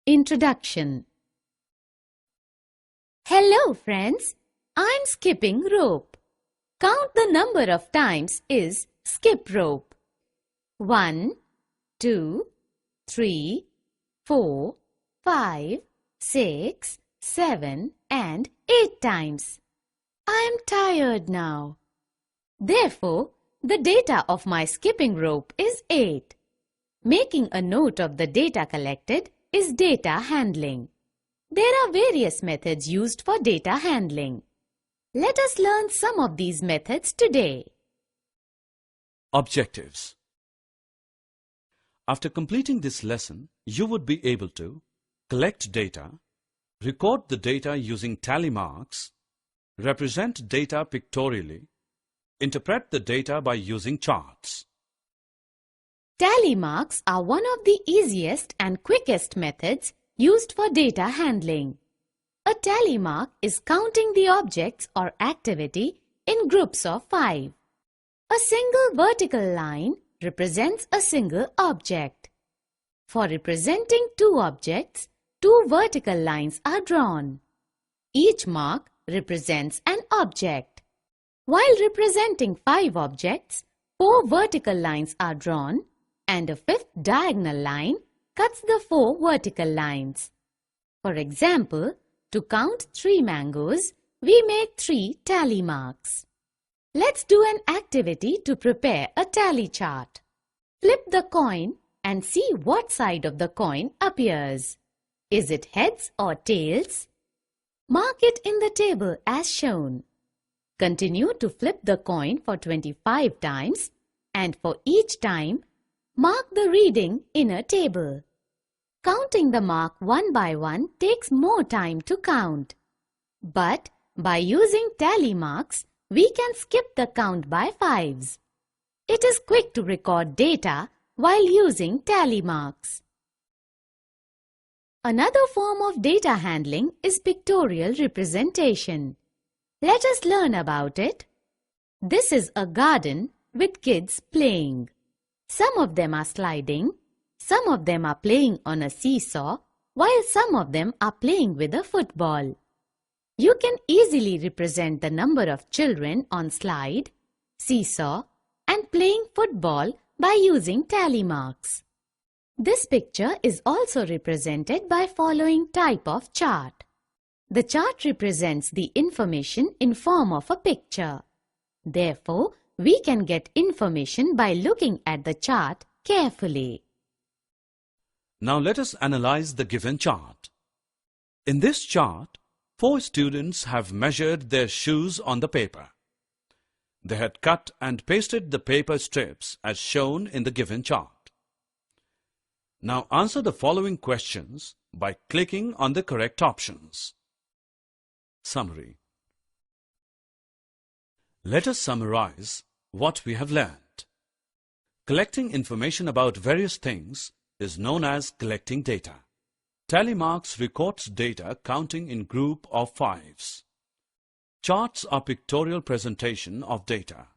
Introduction. Hello friends, I'm skipping rope. Count the number of times is skip rope. 1, 2, 3, 4, 5, 6, 7 and 8 times. I am tired now. Therefore, the data of my skipping rope is 8. Making a note of the data collected is data handling. There are various methods used for data handling. Let us learn some of these methods today. Objectives. After completing this lesson, you would be able to collect data, record the data using tally marks, represent data pictorially, interpret the data by using charts. Tally marks are one of the easiest and quickest methods used for data handling. A tally mark is counting the objects or activity in groups of 5. A single vertical line represents a single object. For representing 2 objects, 2 vertical lines are drawn. Each mark represents an object. While representing 5 objects, 4 vertical lines are drawn and a 5th diagonal line cuts the 4 vertical lines. For example, to count 3 mangoes, we make 3 tally marks. Let's do an activity to prepare a tally chart. Flip the coin and see what side of the coin appears. Is it heads or tails? Mark it in the table as shown. Continue to flip the coin for 25 times and for each time, mark the reading in a table. Counting the mark one by one takes more time to count. But by using tally marks, we can skip the count by 5s. It is quick to record data while using tally marks. Another form of data handling is pictorial representation. Let us learn about it. This is a garden with kids playing. Some of them are sliding, some of them are playing on a seesaw, while some of them are playing with a football. You can easily represent the number of children on slide, seesaw, and playing football by using tally marks. This picture is also represented by following type of chart. The chart represents the information in form of a picture. Therefore, we can get information by looking at the chart carefully. Now let us analyze the given chart. In this chart, 4 students have measured their shoes on the paper. They had cut and pasted the paper strips as shown in the given chart. Now answer the following questions by clicking on the correct options. Summary. Let us summarize what we have learned. Collecting information about various things is known as collecting data. Tally marks records data counting in group of 5s. Charts are pictorial presentation of data.